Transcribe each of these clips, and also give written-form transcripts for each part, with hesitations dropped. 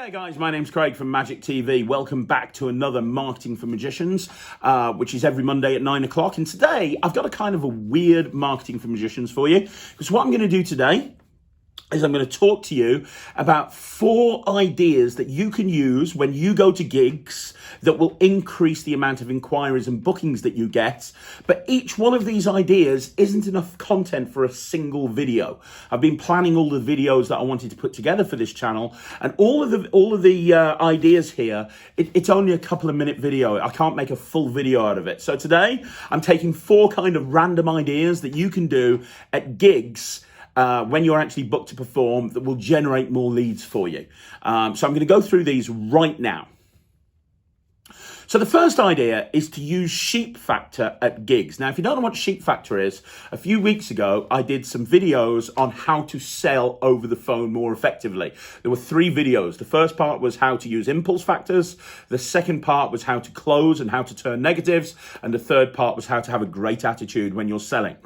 Hey guys, my name's Craig from Magic TV. Welcome back to another Marketing for Magicians, which is every Monday at 9 o'clock. And today I've got a kind of a weird Marketing for Magicians for you. Because what I'm going to do today is I'm going to talk to you about 4 ideas that you can use when you go to gigs that will increase the amount of inquiries and bookings that you get. But each one of these ideas isn't enough content for a single video. I've been planning all the videos that I wanted to put together for this channel, and all of the ideas here, it's only a couple of minute video. I can't make a full video out of it. So today I'm taking 4 kind of random ideas that you can do at gigs when you're actually booked to perform that will generate more leads for you. So I'm going to go through these right now. So the first idea is to use sheep factor at gigs. Now, if you don't know what sheep factor is, a few weeks ago, I did some videos on how to sell over the phone more effectively. There were 3 videos. The first part was how to use impulse factors. The second part was how to close and how to turn negatives. And the third part was how to have a great attitude when you're selling.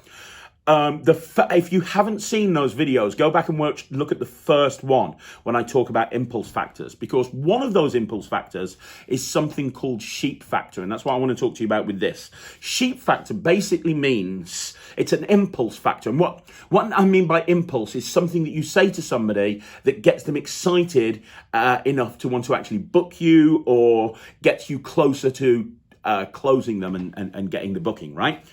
If you haven't seen those videos, go back and look at the first one when I talk about impulse factors, because one of those impulse factors is something called sheep factor, and that's what I want to talk to you about with this. Sheep factor basically means it's an impulse factor, and what I mean by impulse is something that you say to somebody that gets them excited enough to want to actually book you or gets you closer to closing them and getting the booking, right?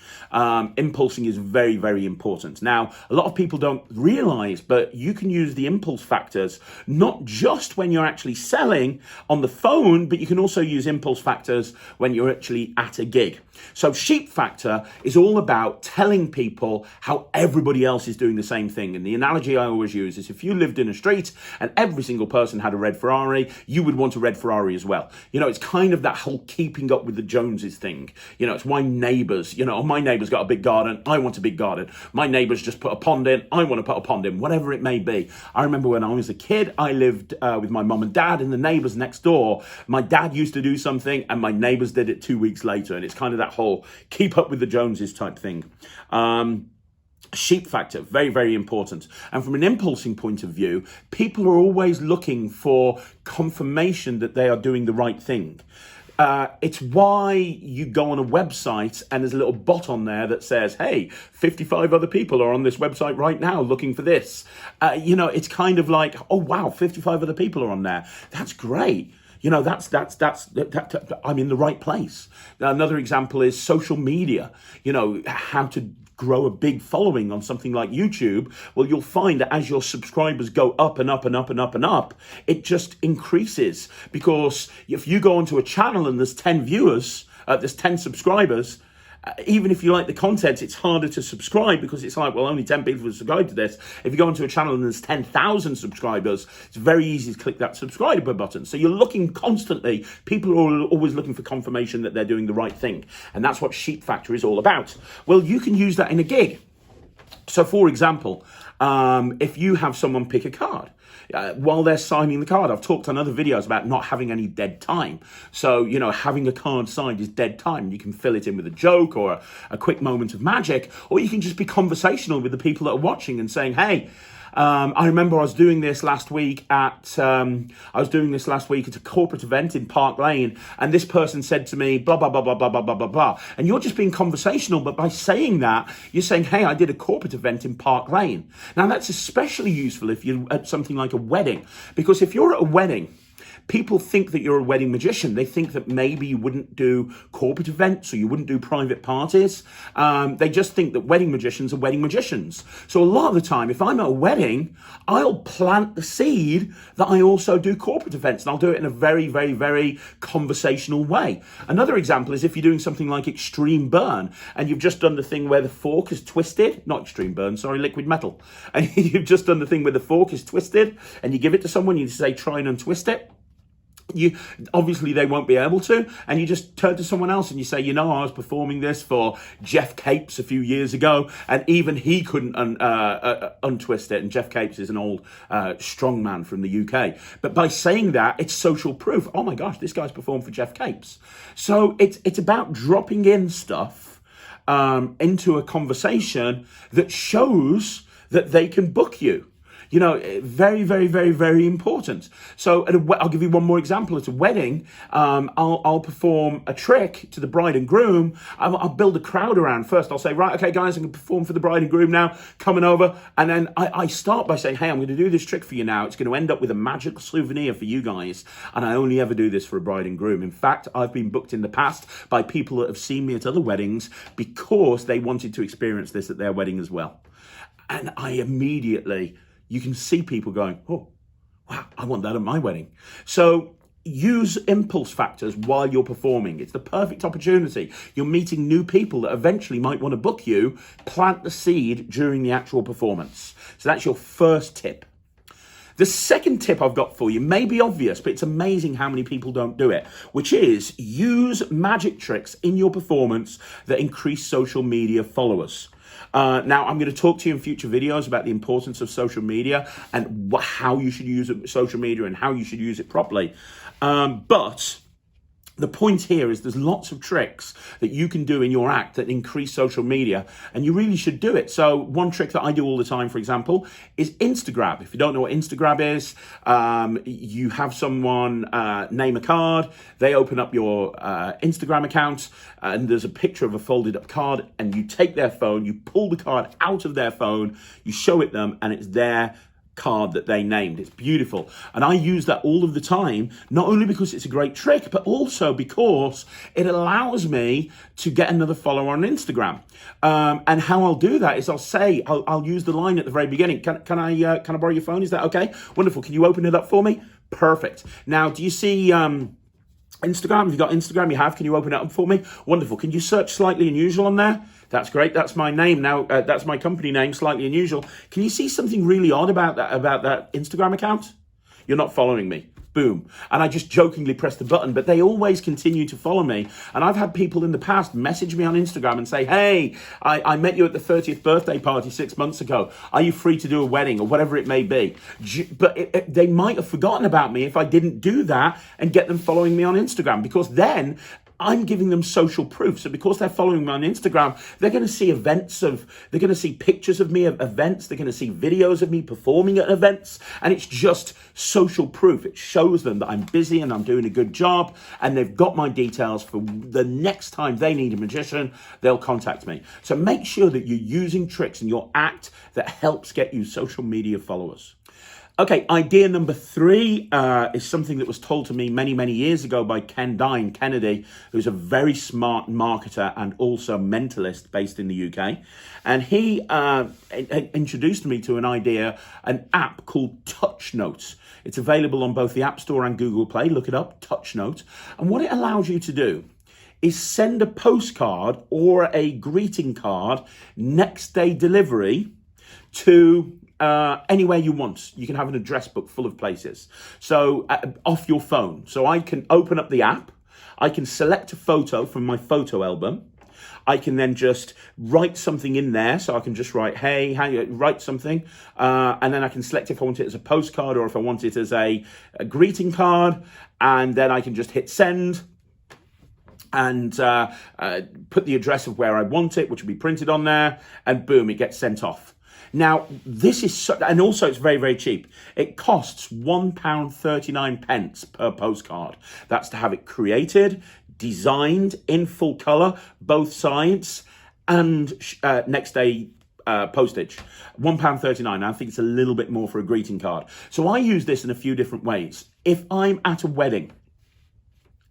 Impulsing is very, very important. Now, a lot of people don't realize, but you can use the impulse factors not just when you're actually selling on the phone, but you can also use impulse factors when you're actually at a gig. So sheep factor is all about telling people how everybody else is doing the same thing. And the analogy I always use is if you lived in a street and every single person had a red Ferrari, you would want a red Ferrari as well. You know, it's kind of that whole keeping up with the Joneses thing. You know, it's why neighbors, my neighbor's got a big garden, I want a big garden. My neighbor's just put a pond in, I want to put a pond in, whatever it may be. I remember when I was a kid, I lived with my mum and dad and the neighbors next door. My dad used to do something and my neighbors did it 2 weeks later. And it's kind of that whole keep up with the Joneses type thing. Sheep factor, very, very important. And from an impulsing point of view, people are always looking for confirmation that they are doing the right thing. It's why you go on a website and there's a little bot on there that says, hey, 55 other people are on this website right now looking for this. It's kind of like, oh, wow, 55 other people are on there. That's great. I'm in the right place. Another example is social media, how to grow a big following on something like YouTube. Well, you'll find that as your subscribers go up and up and up and up and up, it just increases, because if you go onto a channel and there's 10 viewers, there's 10 subscribers, even if you like the content, it's harder to subscribe because it's like, well, only 10 people have subscribed to this. If you go into a channel and there's 10,000 subscribers, it's very easy to click that subscribe button. So you're looking constantly, people are always looking for confirmation that they're doing the right thing. And that's what sheep factor is all about. Well, you can use that in a gig. So for example, if you have someone pick a card, while they're signing the card, I've talked on other videos about not having any dead time. So, having a card signed is dead time. You can fill it in with a joke or a quick moment of magic, or you can just be conversational with the people that are watching and saying, hey, I remember I was doing this last week at a corporate event in Park Lane, and this person said to me, blah, blah, blah, blah, blah, blah, blah, blah, blah. And you're just being conversational, but by saying that, you're saying, hey, I did a corporate event in Park Lane. Now, that's especially useful if you're at something like a wedding, because if you're at a wedding, people think that you're a wedding magician. They think that maybe you wouldn't do corporate events or you wouldn't do private parties. They just think that wedding magicians are wedding magicians. So a lot of the time, if I'm at a wedding, I'll plant the seed that I also do corporate events, and I'll do it in a very, very, very conversational way. Another example is if you're doing something like extreme burn and you've just done the thing where the fork is twisted, not extreme burn, sorry, liquid metal. And you've just done the thing where the fork is twisted and you give it to someone, you say, try and untwist it. Obviously they won't be able to, and you just turn to someone else and you say, I was performing this for Jeff Capes a few years ago, and even he couldn't untwist it. And Jeff Capes is an old strong man from the UK. But by saying that, it's social proof. Oh my gosh, this guy's performed for Jeff Capes. So it's about dropping in stuff into a conversation that shows that they can book you. Very, very, very, very important. So I'll give you one more example. At a wedding, I'll perform a trick to the bride and groom. I'll build a crowd around. First, I'll say, right, okay, guys, I'm going to perform for the bride and groom now, coming over. And then I start by saying, hey, I'm going to do this trick for you now. It's going to end up with a magical souvenir for you guys. And I only ever do this for a bride and groom. In fact, I've been booked in the past by people that have seen me at other weddings because they wanted to experience this at their wedding as well. And I immediately, you can see people going, oh, wow, I want that at my wedding. So use impulse factors while you're performing. It's the perfect opportunity. You're meeting new people that eventually might want to book you. Plant the seed during the actual performance. So that's your first tip. The second tip I've got for you may be obvious, but it's amazing how many people don't do it, which is use magic tricks in your performance that increase social media followers. Now, I'm going to talk to you in future videos about the importance of social media and how you should use social media and how you should use it properly. But the point here is there's lots of tricks that you can do in your act that increase social media, and you really should do it. So one trick that I do all the time, for example, is Instagram. If you don't know what Instagram is, you have someone name a card, they open up your Instagram account, and there's a picture of a folded up card, and you take their phone, you pull the card out of their phone, you show it them, and it's their card that they named. It's beautiful. And I use that all of the time, not only because it's a great trick, but also because it allows me to get another follower on Instagram. And how I'll do that is I'll use the line at the very beginning. Can I borrow your phone? Is that okay? Wonderful. Can you open it up for me? Perfect. Now, do you see Instagram? Have you got Instagram? You have. Can you open it up for me? Wonderful. Can you search Slightly Unusual on there? That's great. That's my name now. That's my company name, Slightly Unusual. Can you see something really odd about that Instagram account? You're not following me. Boom. And I just jokingly press the button, but they always continue to follow me. And I've had people in the past message me on Instagram and say, hey, I met you at the 30th birthday party 6 months ago. Are you free to do a wedding or whatever it may be? But they might have forgotten about me if I didn't do that and get them following me on Instagram, because then I'm giving them social proof. So because they're following me on Instagram, they're going to see they're going to see pictures of me at events. They're going to see videos of me performing at events. And it's just social proof. It shows them that I'm busy and I'm doing a good job. And they've got my details for the next time they need a magician, they'll contact me. So make sure that you're using tricks in your act that helps get you social media followers. Okay, idea number 3 is something that was told to me many, many years ago by Kennedy, who's a very smart marketer and also mentalist based in the UK. And he introduced me to an app called Touch Notes. It's available on both the App Store and Google Play. Look it up, Touch Notes. And what it allows you to do is send a postcard or a greeting card next day delivery to anywhere you want. You can have an address book full of places. So off your phone. So I can open up the app. I can select a photo from my photo album. I can then just write something in there. So I can just write, hey, write something. And then I can select if I want it as a postcard or if I want it as a greeting card. And then I can just hit send and put the address of where I want it, which will be printed on there. And boom, it gets sent off. Now, this is, and also it's very, very cheap. It costs £1.39 per postcard. That's to have it created, designed in full colour, both sides, and next day postage. £1.39. I think it's a little bit more for a greeting card. So I use this in a few different ways. If I'm at a wedding,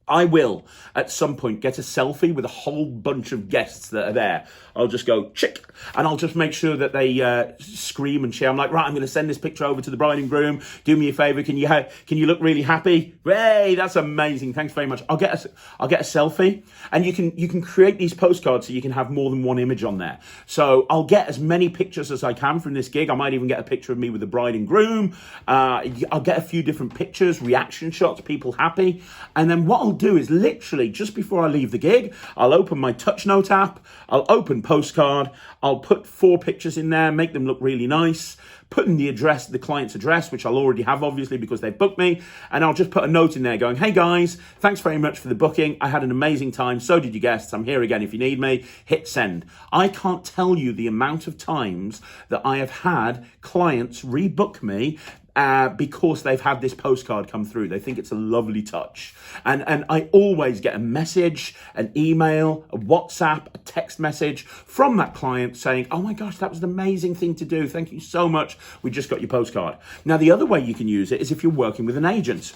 I will, at some point, get a selfie with a whole bunch of guests that are there. I'll just go, chick, and I'll just make sure that they scream and cheer. I'm like, right, I'm going to send this picture over to the bride and groom. Do me a favour. Can you look really happy? Hey, that's amazing. Thanks very much. I'll get a selfie, and you can create these postcards so you can have more than one image on there. So I'll get as many pictures as I can from this gig. I might even get a picture of me with the bride and groom. I'll get a few different pictures, reaction shots, people happy, and then what I'll do is literally just before I leave the gig, I'll open my touch note app, I'll open Postcard, I'll put 4 pictures in there, make them look really nice, put in the address, the client's address, which I'll already have obviously because they've booked me, and I'll just put a note in there going, hey guys, thanks very much for the booking. I had an amazing time. So did your guests. I'm here again if you need me. Hit send. I can't tell you the amount of times that I have had clients rebook me because they've had this postcard come through. They think it's a lovely touch. And I always get a message, an email, a WhatsApp, a text message from that client saying, oh my gosh, that was an amazing thing to do. Thank you so much. We just got your postcard. Now, the other way you can use it is if you're working with an agent.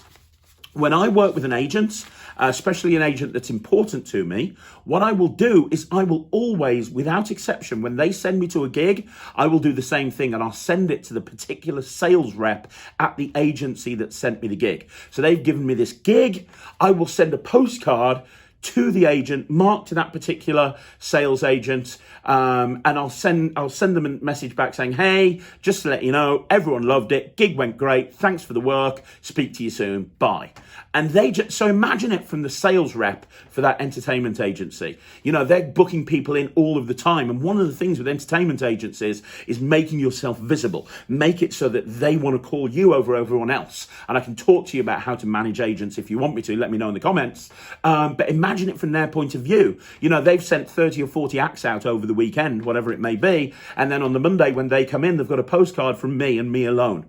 When I work with an agent, especially an agent that's important to me, what I will do is I will always, without exception, when they send me to a gig, I will do the same thing and I'll send it to the particular sales rep at the agency that sent me the gig. So they've given me this gig, I will send a postcard to the agent, marked to that particular sales agent, and I'll send them a message back saying, hey, just to let you know, everyone loved it, gig went great, thanks for the work, speak to you soon, bye. And so imagine it from the sales rep for that entertainment agency. You know, they're booking people in all of the time. And one of the things with entertainment agencies is making yourself visible. Make it so that they want to call you over everyone else. And I can talk to you about how to manage agents if you want me to. Let me know in the comments. But imagine it from their point of view. You know, they've sent 30 or 40 acts out over the weekend, whatever it may be. And then on the Monday when they come in, they've got a postcard from me and me alone.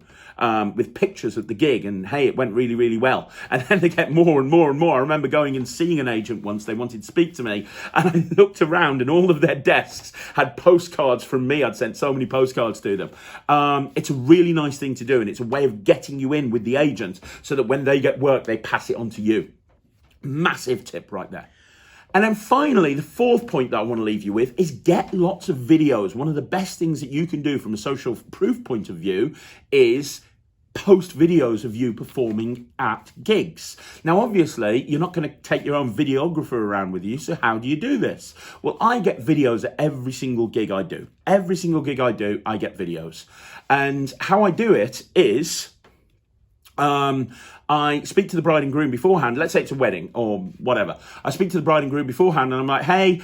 With pictures of the gig and hey, it went really, really well. And then they get more and more and more. I remember going and seeing an agent once, they wanted to speak to me and I looked around and all of their desks had postcards from me. I'd sent so many postcards to them. It's a really nice thing to do and it's a way of getting you in with the agent so that when they get work, they pass it on to you. Massive tip right there. And then finally, the 4th point that I want to leave you with is get lots of videos. One of the best things that you can do from a social proof point of view is post videos of you performing at gigs. Now, obviously, you're not going to take your own videographer around with you. So how do you do this? Well, I get videos at every single gig I do. Every single gig I do, I get videos. And how I do it is I speak to the bride and groom beforehand. Let's say it's a wedding or whatever. I speak to the bride and groom beforehand and I'm like, hey,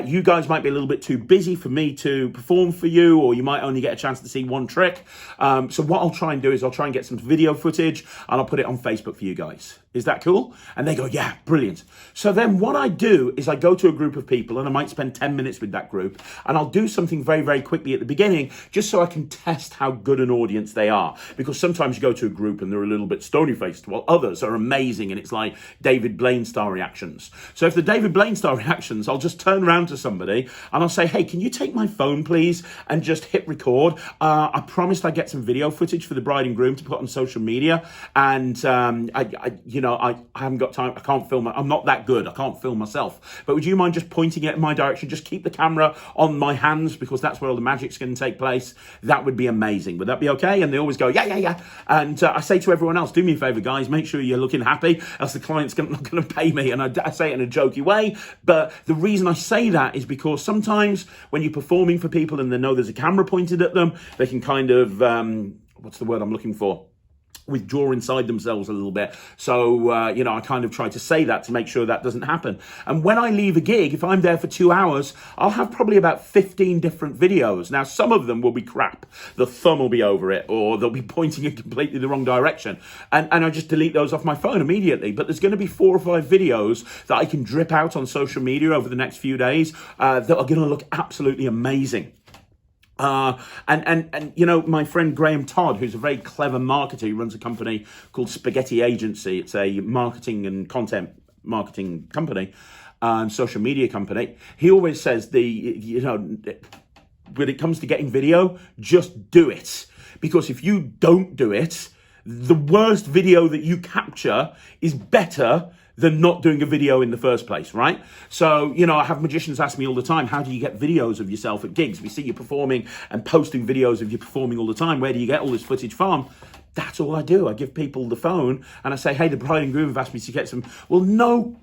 you guys might be a little bit too busy for me to perform for you, or you might only get a chance to see one trick. So what I'll try and do is I'll try and get some video footage and I'll put it on Facebook for you guys. Is that cool? And they go, yeah, brilliant. So then what I do is I go to a group of people and I might spend 10 minutes with that group and I'll do something very, very quickly at the beginning just so I can test how good an audience they are. Because sometimes you go to a group and they're a little bit stony-faced while others are amazing and it's like David Blaine star reactions. So if the David Blaine star reactions, I'll just turn around to somebody and I'll say, hey, can you take my phone please and just hit record? I promised I'd get some video footage for the bride and groom to put on social media and I haven't got time. I can't film. I'm not that good. I can't film myself. But would you mind just pointing it in my direction? Just keep the camera on my hands because that's where all the magic's going to take place. That would be amazing. Would that be okay? And they always go, yeah. And I say to everyone else, do me a favor, guys, make sure you're looking happy, else the client's not going to pay me. And I say it in a jokey way. But the reason I say that is because sometimes when you're performing for people and they know there's a camera pointed at them, they can kind of, what's the word I'm looking for? Withdraw inside themselves a little bit. So, I kind of try to say that to make sure that doesn't happen. And when I leave a gig, if I'm there for 2 hours, I'll have probably about 15 different videos. Now, some of them will be crap. The thumb will be over it, or they'll be pointing in completely the wrong direction. And I just delete those off my phone immediately. But there's going to be 4 or 5 videos that I can drip out on social media over the next few days that are going to look absolutely amazing. My friend Graham Todd, who's a very clever marketer, he runs a company called Spaghetti Agency. It's a marketing and content marketing company, social media company. He always says when it comes to getting video, just do it. Because if you don't do it, the worst video that you capture is better than not doing a video in the first place, right? So, I have magicians ask me all the time, how do you get videos of yourself at gigs? We see you performing and posting videos of you performing all the time. Where do you get all this footage from? That's all I do. I give people the phone and I say, hey, the bride and groom have asked me to get some. Well, no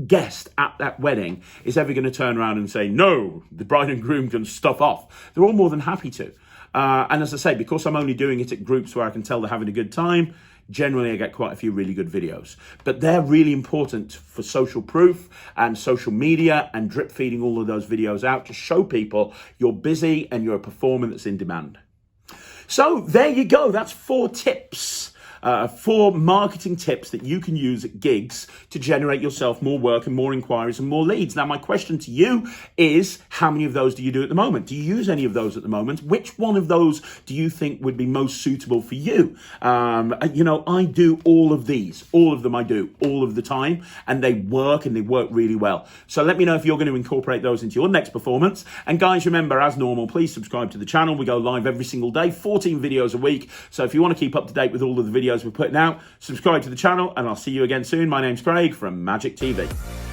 guest at that wedding is ever going to turn around and say, no, the bride and groom can stuff off. They're all more than happy to. And as I say, because I'm only doing it at groups where I can tell they're having a good time, generally I get quite a few really good videos. But they're really important for social proof and social media and drip feeding all of those videos out to show people you're busy and you're a performer that's in demand. So there you go. That's 4 tips. 4 marketing tips that you can use at gigs to generate yourself more work and more inquiries and more leads. Now, my question to you is, how many of those do you do at the moment? Do you use any of those at the moment? Which one of those do you think would be most suitable for you? I do all of these. All of them I do all of the time, and they work really well. So let me know if you're going to incorporate those into your next performance. And guys, remember, as normal, please subscribe to the channel. We go live every single day, 14 videos a week. So if you want to keep up to date with all of the videos we're putting out, subscribe to the channel, and I'll see you again soon. My name's Craig from Magic TV.